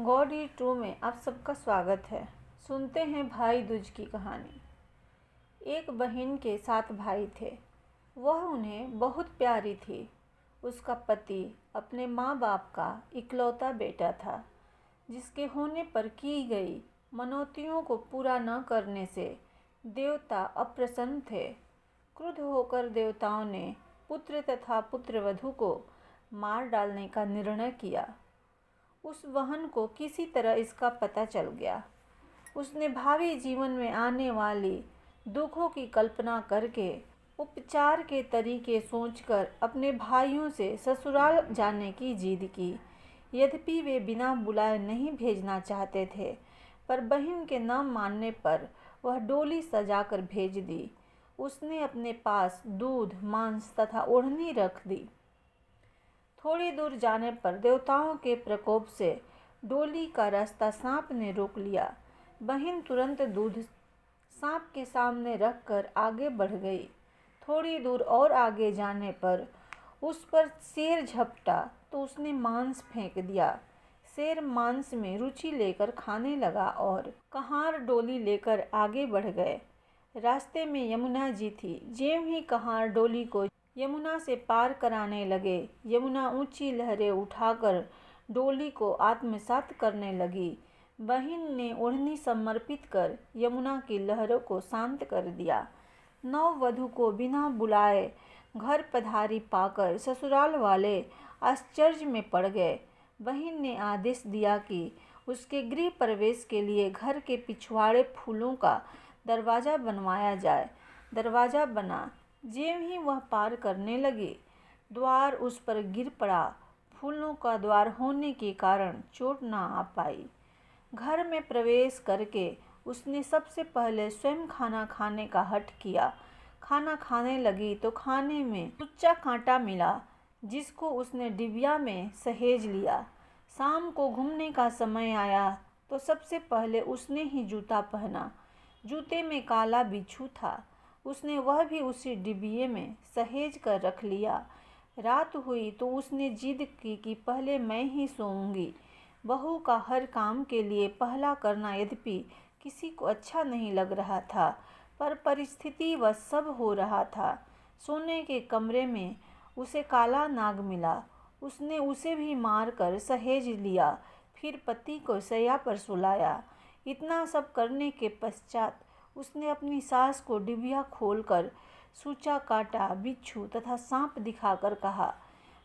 Gaudy 2 में आप सबका स्वागत है। सुनते हैं भाई दूज की कहानी। एक बहन के 7 भाई थे। वह उन्हें बहुत प्यारी थी। उसका पति अपने माँ बाप का इकलौता बेटा था, जिसके होने पर की गई मनौतियों को पूरा न करने से देवता अप्रसन्न थे। क्रुद्ध होकर देवताओं ने पुत्र तथा पुत्रवधू को मार डालने का निर्णय किया। उस बहन को किसी तरह इसका पता चल गया। उसने भावी जीवन में आने वाली दुखों की कल्पना करके उपचार के तरीके सोचकर अपने भाइयों से ससुराल जाने की जिद की। यद्यपि वे बिना बुलाए नहीं भेजना चाहते थे, पर बहन के न मानने पर वह डोली सजाकर भेज दी। उसने अपने पास दूध, मांस तथा ओढ़नी रख दी। थोड़ी दूर जाने पर देवताओं के प्रकोप से डोली का रास्ता सांप ने रोक लिया। बहन तुरंत दूध सांप के सामने रखकर आगे बढ़ गई। थोड़ी दूर और आगे जाने पर उस पर शेर झपटा तो उसने मांस फेंक दिया। शेर मांस में रुचि लेकर खाने लगा और कहार डोली लेकर आगे बढ़ गए। रास्ते में यमुना जी थी। ज्यों ही कहार डोली को यमुना से पार कराने लगे, यमुना ऊंची लहरें उठाकर डोली को आत्मसात करने लगी। बहन ने ओढ़नी समर्पित कर यमुना की लहरों को शांत कर दिया। नववधू को बिना बुलाए घर पधारी पाकर ससुराल वाले आश्चर्य में पड़ गए। बहन ने आदेश दिया कि उसके गृह प्रवेश के लिए घर के पिछवाड़े फूलों का दरवाज़ा बनवाया जाए। दरवाज़ा बना। ज्यों ही वह पार करने लगी, द्वार उस पर गिर पड़ा। फूलों का द्वार होने के कारण चोट न आ पाई। घर में प्रवेश करके उसने सबसे पहले स्वयं खाना खाने का हठ किया। खाना खाने लगी तो खाने में सुच्चा कांटा मिला, जिसको उसने डिबिया में सहेज लिया। शाम को घूमने का समय आया तो सबसे पहले उसने ही जूता पहना। जूते में काला बिच्छू था। उसने वह भी उसी डिबिये में सहेज कर रख लिया। रात हुई तो उसने जिद की कि पहले मैं ही सोऊंगी। बहू का हर काम के लिए पहला करना यद्यपि किसी को अच्छा नहीं लग रहा था, पर परिस्थिति वह सब हो रहा था। सोने के कमरे में उसे काला नाग मिला। उसने उसे भी मार कर सहेज लिया, फिर पति को शैया पर सुलाया। इतना सब करने के पश्चात उसने अपनी सास को डिबिया खोलकर सूचा काटा, बिच्छू तथा सांप दिखाकर कहा,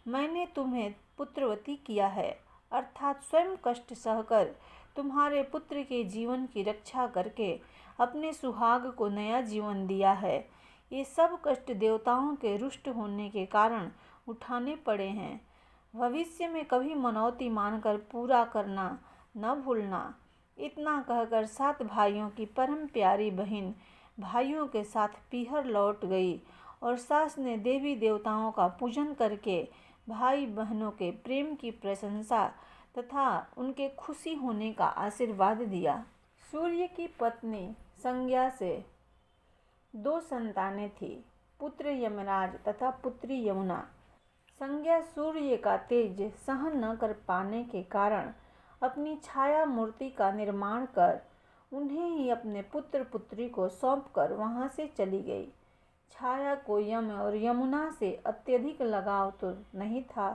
मैंने तुम्हें पुत्रवती किया है, अर्थात स्वयं कष्ट सहकर तुम्हारे पुत्र के जीवन की रक्षा करके अपने सुहाग को नया जीवन दिया है। ये सब कष्ट देवताओं के रुष्ट होने के कारण उठाने पड़े हैं। भविष्य में कभी मनौती मानकर पूरा करना न भूलना। इतना कहकर 7 भाइयों की परम प्यारी बहन भाइयों के साथ पीहर लौट गई और सास ने देवी देवताओं का पूजन करके भाई बहनों के प्रेम की प्रशंसा तथा उनके खुशी होने का आशीर्वाद दिया। सूर्य की पत्नी संज्ञा से 2 संतानें थी, पुत्र यमराज तथा पुत्री यमुना। संज्ञा सूर्य का तेज सहन न कर पाने के कारण अपनी छाया मूर्ति का निर्माण कर उन्हें ही अपने पुत्र पुत्री को सौंपकर वहां से चली गई। छाया को यम और यमुना से अत्यधिक लगाव तो नहीं था,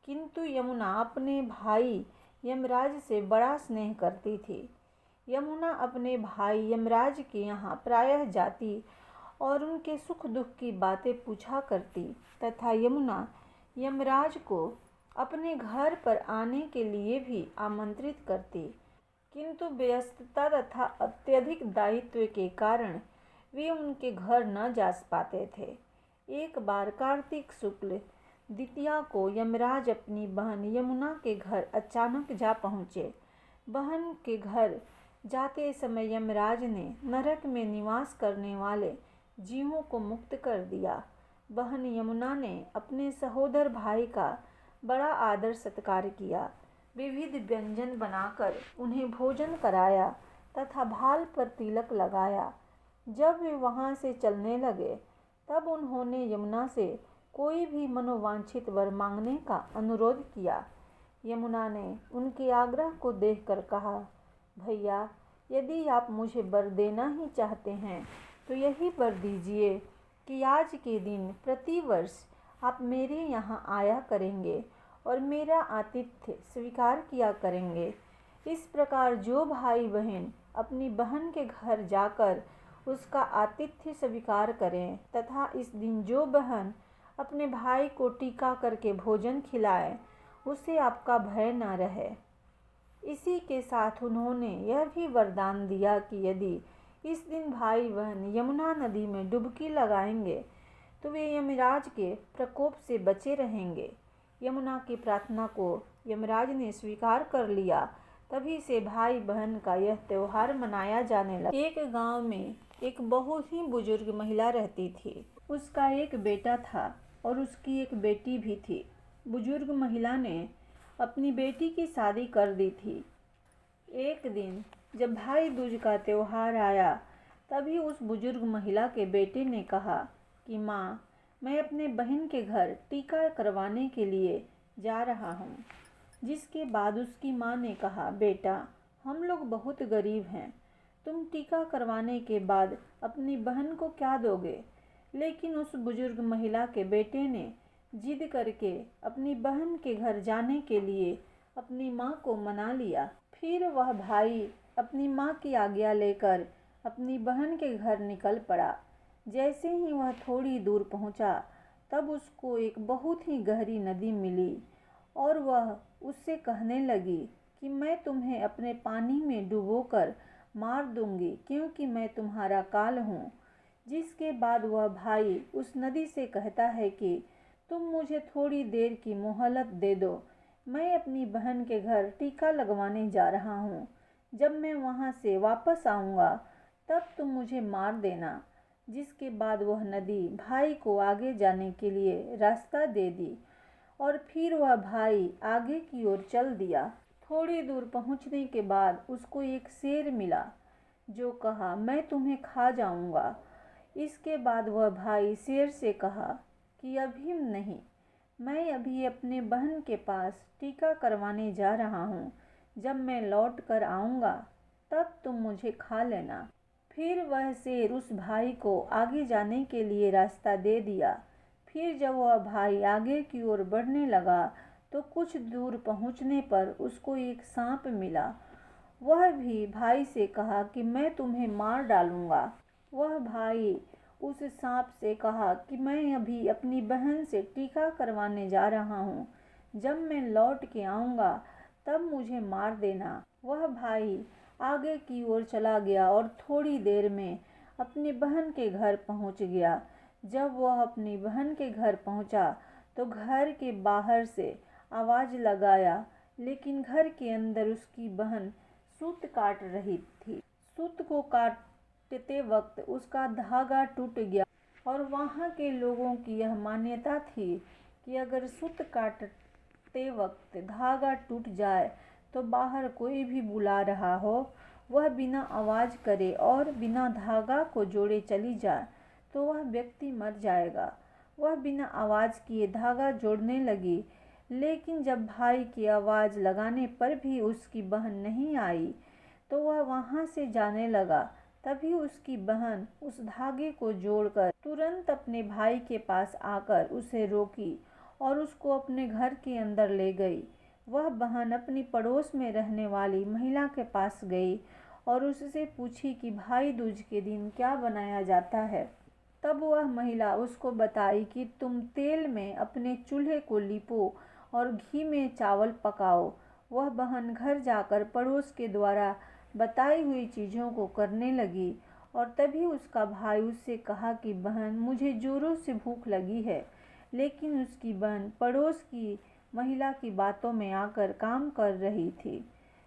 किंतु यमुना अपने भाई यमराज से बड़ा स्नेह करती थी। यमुना अपने भाई यमराज के यहाँ प्रायः जाती और उनके सुख दुख की बातें पूछा करती तथा यमुना यमराज को अपने घर पर आने के लिए भी आमंत्रित करती, किंतु व्यस्तता तथा अत्यधिक दायित्व के कारण वे उनके घर न जा पाते थे। एक बार कार्तिक शुक्ल द्वितीया को यमराज अपनी बहन यमुना के घर अचानक जा पहुँचे। बहन के घर जाते समय यमराज ने नरक में निवास करने वाले जीवों को मुक्त कर दिया। बहन यमुना ने अपने सहोदर भाई का बड़ा आदर सत्कार किया। विविध व्यंजन बनाकर उन्हें भोजन कराया तथा भाल पर तिलक लगाया। जब वे वहां से चलने लगे तब उन्होंने यमुना से कोई भी मनोवांछित वर मांगने का अनुरोध किया। यमुना ने उनके आग्रह को देखकर कहा, भैया, यदि आप मुझे वर देना ही चाहते हैं तो यही वर दीजिए कि आज के दिन प्रतिवर्ष आप मेरे यहाँ आया करेंगे और मेरा आतिथ्य स्वीकार किया करेंगे। इस प्रकार जो भाई बहन अपनी बहन के घर जाकर उसका आतिथ्य स्वीकार करें तथा इस दिन जो बहन अपने भाई को टीका करके भोजन खिलाए, उसे आपका भय न रहे। इसी के साथ उन्होंने यह भी वरदान दिया कि यदि इस दिन भाई बहन यमुना नदी में डुबकी लगाएंगे तो वे यमराज के प्रकोप से बचे रहेंगे। यमुना की प्रार्थना को यमराज ने स्वीकार कर लिया। तभी से भाई बहन का यह त्यौहार मनाया जाने लगा। एक गांव में एक बहुत ही बुजुर्ग महिला रहती थी। उसका एक बेटा था और उसकी एक बेटी भी थी। बुजुर्ग महिला ने अपनी बेटी की शादी कर दी थी। एक दिन जब भाई दूज का त्यौहार आया, तभी उस बुजुर्ग महिला के बेटे ने कहा कि माँ, मैं अपने बहन के घर टीका करवाने के लिए जा रहा हूँ। जिसके बाद उसकी माँ ने कहा, बेटा, हम लोग बहुत गरीब हैं, तुम टीका करवाने के बाद अपनी बहन को क्या दोगे? लेकिन उस बुजुर्ग महिला के बेटे ने जिद करके अपनी बहन के घर जाने के लिए अपनी माँ को मना लिया। फिर वह भाई अपनी माँ की आज्ञा लेकर अपनी बहन के घर निकल पड़ा। जैसे ही वह थोड़ी दूर पहुँचा, तब उसको एक बहुत ही गहरी नदी मिली और वह उससे कहने लगी कि मैं तुम्हें अपने पानी में डुबोकर मार दूंगी, क्योंकि मैं तुम्हारा काल हूँ। जिसके बाद वह भाई उस नदी से कहता है कि तुम मुझे थोड़ी देर की मोहलत दे दो, मैं अपनी बहन के घर टीका लगवाने जा रहा हूँ। जब मैं वहाँ से वापस आऊँगा तब तुम मुझे मार देना। जिसके बाद वह नदी भाई को आगे जाने के लिए रास्ता दे दी और फिर वह भाई आगे की ओर चल दिया। थोड़ी दूर पहुँचने के बाद उसको एक शेर मिला जो कहा, मैं तुम्हें खा जाऊँगा। इसके बाद वह भाई शेर से कहा कि अभी नहीं, मैं अभी अपने बहन के पास टीका करवाने जा रहा हूँ। जब मैं लौट कर आऊँगा तब तुम मुझे खा लेना। फिर वह शेर उस भाई को आगे जाने के लिए रास्ता दे दिया। फिर जब वह भाई आगे की ओर बढ़ने लगा तो कुछ दूर पहुँचने पर उसको एक सांप मिला। वह भी भाई से कहा कि मैं तुम्हें मार डालूँगा। वह भाई उस सांप से कहा कि मैं अभी अपनी बहन से टीका करवाने जा रहा हूँ, जब मैं लौट के आऊँगा तब मुझे मार देना। वह भाई आगे की ओर चला गया और थोड़ी देर में अपनी बहन के घर पहुँच गया। जब वह अपनी बहन के घर पहुँचा तो घर के बाहर से आवाज़ लगाया, लेकिन घर के अंदर उसकी बहन सूत काट रही थी। सूत को काटते वक्त उसका धागा टूट गया और वहाँ के लोगों की यह मान्यता थी कि अगर सूत काटते वक्त धागा टूट जाए तो बाहर कोई भी बुला रहा हो, वह बिना आवाज़ करे और बिना धागा को जोड़े चली जाए तो वह व्यक्ति मर जाएगा। वह बिना आवाज़ किए धागा जोड़ने लगी, लेकिन जब भाई की आवाज़ लगाने पर भी उसकी बहन नहीं आई तो वह वहाँ से जाने लगा। तभी उसकी बहन उस धागे को जोड़कर तुरंत अपने भाई के पास आकर उसे रोकी और उसको अपने घर के अंदर ले गई। वह बहन अपनी पड़ोस में रहने वाली महिला के पास गई और उससे पूछी कि भाई दूज के दिन क्या बनाया जाता है। तब वह महिला उसको बताई कि तुम तेल में अपने चूल्हे को लीपो और घी में चावल पकाओ। वह बहन घर जाकर पड़ोस के द्वारा बताई हुई चीज़ों को करने लगी और तभी उसका भाई उससे कहा कि बहन, मुझे ज़ोरों से भूख लगी है। लेकिन उसकी बहन पड़ोस की महिला की बातों में आकर काम कर रही थी।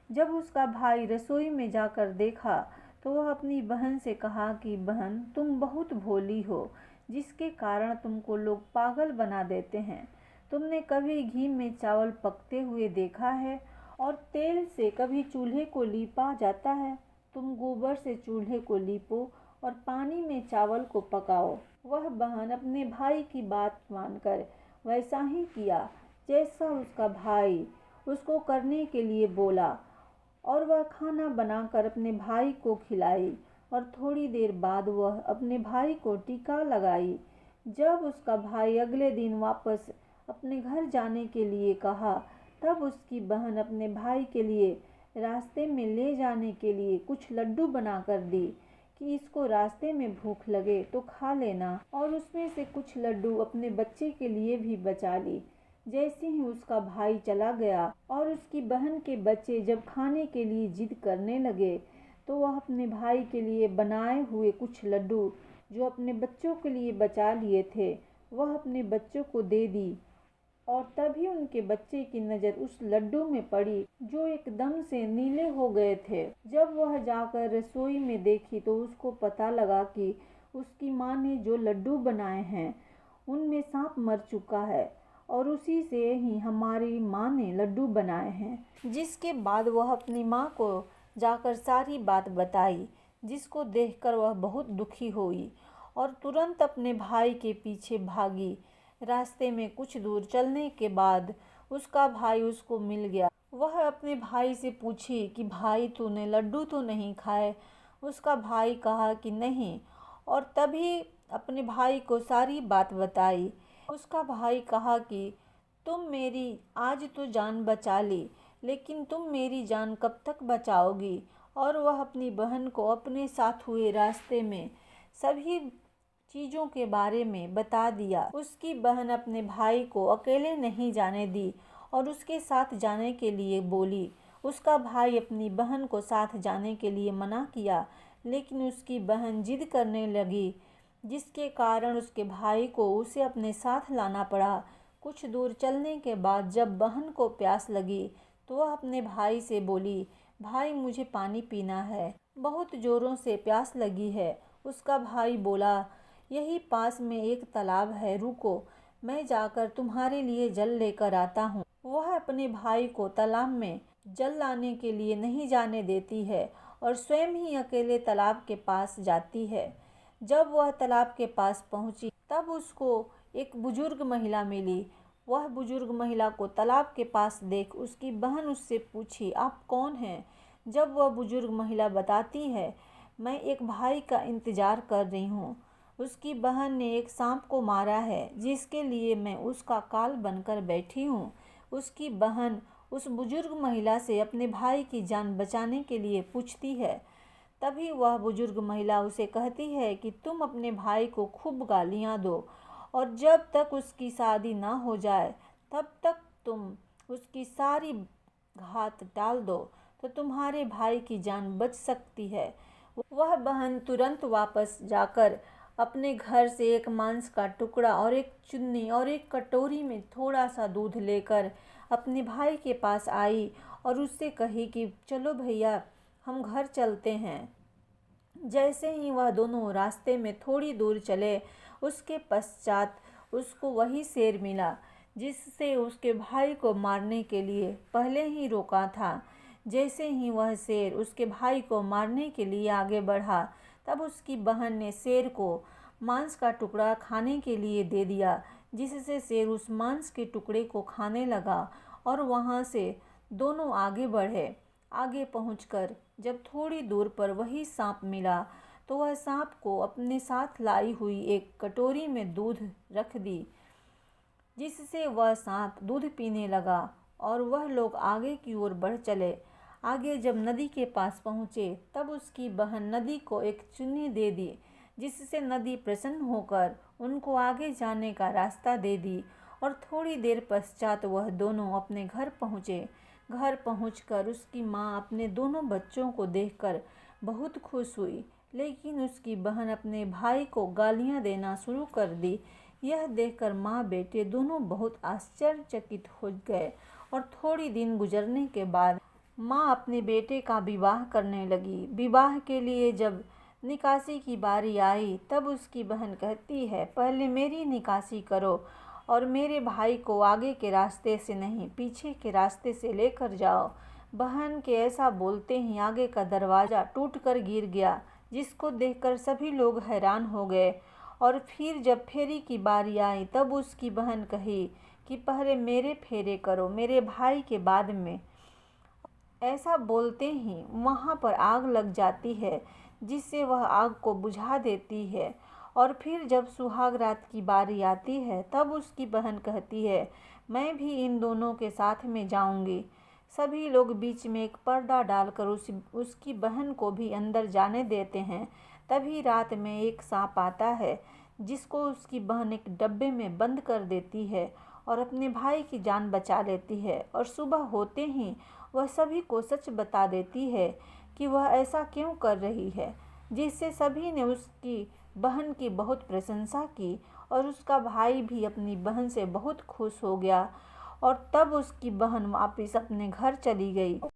जब उसका भाई रसोई में जाकर देखा तो वह अपनी बहन से कहा कि बहन, तुम बहुत भोली हो, जिसके कारण तुमको लोग पागल बना देते हैं। तुमने कभी घी में चावल पकते हुए देखा है और तेल से कभी चूल्हे को लीपा जाता है? तुम गोबर से चूल्हे को लीपो और पानी में चावल को पकाओ। वह बहन अपने भाई की बात मानकर वैसा ही किया जैसा उसका भाई उसको करने के लिए बोला और वह खाना बनाकर अपने भाई को खिलाई और थोड़ी देर बाद वह अपने भाई को टीका लगाई। जब उसका भाई अगले दिन वापस अपने घर जाने के लिए कहा, तब उसकी बहन अपने भाई के लिए रास्ते में ले जाने के लिए कुछ लड्डू बनाकर दी कि इसको रास्ते में भूख लगे तो खा लेना, और उसमें से कुछ लड्डू अपने बच्चे के लिए भी बचा ली। जैसे ही उसका भाई चला गया और उसकी बहन के बच्चे जब खाने के लिए जिद करने लगे, तो वह अपने भाई के लिए बनाए हुए कुछ लड्डू जो अपने बच्चों के लिए बचा लिए थे, वह अपने बच्चों को दे दी। और तभी उनके बच्चे की नज़र उस लड्डू में पड़ी जो एकदम से नीले हो गए थे। जब वह जाकर रसोई में देखी तो उसको पता लगा कि उसकी माँ ने जो लड्डू बनाए हैं उनमें सांप मर चुका है और उसी से ही हमारी माँ ने लड्डू बनाए हैं। जिसके बाद वह अपनी माँ को जाकर सारी बात बताई, जिसको देखकर वह बहुत दुखी हुई और तुरंत अपने भाई के पीछे भागी। रास्ते में कुछ दूर चलने के बाद उसका भाई उसको मिल गया। वह अपने भाई से पूछी कि भाई तूने लड्डू तो नहीं खाए? उसका भाई कहा कि नहीं, और तभी अपने भाई को सारी बात बताई। उसका भाई कहा कि तुम मेरी आज तो जान बचा ली, लेकिन तुम मेरी जान कब तक बचाओगी? और वह अपनी बहन को अपने साथ हुए रास्ते में सभी चीज़ों के बारे में बता दिया। उसकी बहन अपने भाई को अकेले नहीं जाने दी और उसके साथ जाने के लिए बोली। उसका भाई अपनी बहन को साथ जाने के लिए मना किया, लेकिन उसकी बहन जिद करने लगी, जिसके कारण उसके भाई को उसे अपने साथ लाना पड़ा। कुछ दूर चलने के बाद जब बहन को प्यास लगी तो वह अपने भाई से बोली, भाई मुझे पानी पीना है, बहुत ज़ोरों से प्यास लगी है। उसका भाई बोला, यही पास में एक तालाब है, रुको मैं जाकर तुम्हारे लिए जल लेकर आता हूँ। वह अपने भाई को तालाब में जल लाने के लिए नहीं जाने देती है और स्वयं ही अकेले तालाब के पास जाती है। जब वह तालाब के पास पहुँची तब उसको एक बुजुर्ग महिला मिली। वह बुजुर्ग महिला को तालाब के पास देख उसकी बहन उससे पूछी, आप कौन हैं? जब वह बुजुर्ग महिला बताती है, मैं एक भाई का इंतज़ार कर रही हूँ, उसकी बहन ने एक सांप को मारा है जिसके लिए मैं उसका काल बनकर बैठी हूँ। उसकी बहन उस बुजुर्ग महिला से अपने भाई की जान बचाने के लिए पूछती है। तभी वह बुजुर्ग महिला उसे कहती है कि तुम अपने भाई को खूब गालियाँ दो और जब तक उसकी शादी ना हो जाए तब तक तुम उसकी सारी घात टाल दो तो तुम्हारे भाई की जान बच सकती है। वह बहन तुरंत वापस जाकर अपने घर से एक मांस का टुकड़ा और एक चुन्नी और एक कटोरी में थोड़ा सा दूध लेकर अपने भाई के पास आई और उससे कही कि चलो भैया हम घर चलते हैं। जैसे ही वह दोनों रास्ते में थोड़ी दूर चले, उसके पश्चात उसको वही शेर मिला जिससे उसके भाई को मारने के लिए पहले ही रोका था। जैसे ही वह शेर उसके भाई को मारने के लिए आगे बढ़ा, तब उसकी बहन ने शेर को मांस का टुकड़ा खाने के लिए दे दिया, जिससे शेर उस मांस के टुकड़े को खाने लगा और वहाँ से दोनों आगे बढ़े। आगे पहुंचकर जब थोड़ी दूर पर वही सांप मिला तो वह सांप को अपने साथ लाई हुई एक कटोरी में दूध रख दी, जिससे वह सांप दूध पीने लगा और वह लोग आगे की ओर बढ़ चले। आगे जब नदी के पास पहुँचे तब उसकी बहन नदी को एक चुन्नी दे दी, जिससे नदी प्रसन्न होकर उनको आगे जाने का रास्ता दे दी और थोड़ी देर पश्चात वह दोनों अपने घर पहुँचे। घर पहुंचकर उसकी माँ अपने दोनों बच्चों को देखकर बहुत खुश हुई, लेकिन उसकी बहन अपने भाई को गालियाँ देना शुरू कर दी। यह देखकर माँ बेटे दोनों बहुत आश्चर्यचकित हो गए और थोड़ी दिन गुजरने के बाद माँ अपने बेटे का विवाह करने लगी। विवाह के लिए जब निकासी की बारी आई तब उसकी बहन कहती है, पहले मेरी निकासी करो और मेरे भाई को आगे के रास्ते से नहीं पीछे के रास्ते से लेकर जाओ। बहन के ऐसा बोलते ही आगे का दरवाज़ा टूटकर गिर गया, जिसको देखकर सभी लोग हैरान हो गए। और फिर जब फेरी की बारी आई तब उसकी बहन कही कि पहले मेरे फेरे करो, मेरे भाई के बाद में। ऐसा बोलते ही वहाँ पर आग लग जाती है, जिससे वह आग को बुझा देती है। और फिर जब सुहाग रात की बारी आती है, तब उसकी बहन कहती है, मैं भी इन दोनों के साथ में जाऊंगी। सभी लोग बीच में एक पर्दा डालकर उसकी बहन को भी अंदर जाने देते हैं। तभी रात में एक सांप आता है, जिसको उसकी बहन एक डब्बे में बंद कर देती है और अपने भाई की जान बचा लेती है। और सुबह होते ही वह सभी को सच बता देती है कि वह ऐसा क्यों कर रही है, जिससे सभी ने उसकी बहन की बहुत प्रशंसा की और उसका भाई भी अपनी बहन से बहुत खुश हो गया। और तब उसकी बहन वापस अपने घर चली गई।